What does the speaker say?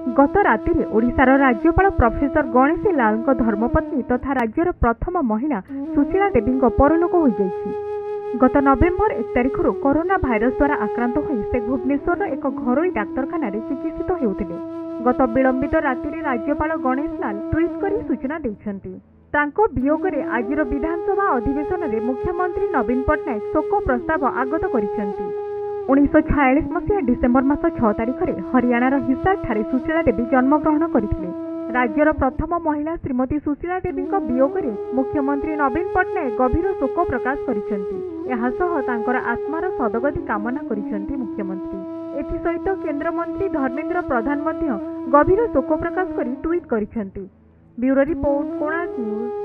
गत राति ओडिशार राज्यपाल प्रोफेसर गणेशी लाल धर्मपत्नी तथा राज्यर प्रथम महिला सुशीला देवी परलोक हो जाइछि। गत नवेम्बर 1 तारिख कोरोना भाइरस द्वारा आक्रांत होई से भुवनेश्वर एक घरोई डाक्तरखाना चिकित्सित हेउथिले। गत विलंबित राति राज्यपाल गणेशी लाल ट्वीट करी सूचना दैछन्ति। तांको वियोगरे आजिर विधानसभा अधिवेशन में मुख्यमंत्री नवीन पट्टनायक शोक प्रस्ताव आगत करिसेंति। 1946 मसीहा डिसेम्बर मास 6 तारिख में हरियाणार हिसार ठारे सुशीला देवी जन्मग्रहण करथिले। राज्यर प्रथम महिला श्रीमती सुशीला देवी वियोग में मुख्यमंत्री नवीन पट्टनायक गभीर शोक प्रकाश करिसेंति। एहासह तांकर आत्मार सदगति कामना करिसेंति मुख्यमंत्री। एथिसहित केंद्र मंत्री धर्मेंद्र प्रधान मध्य गभीर शोक प्रकाश करी ट्वीट करिसेंति। Bureau report Konark news.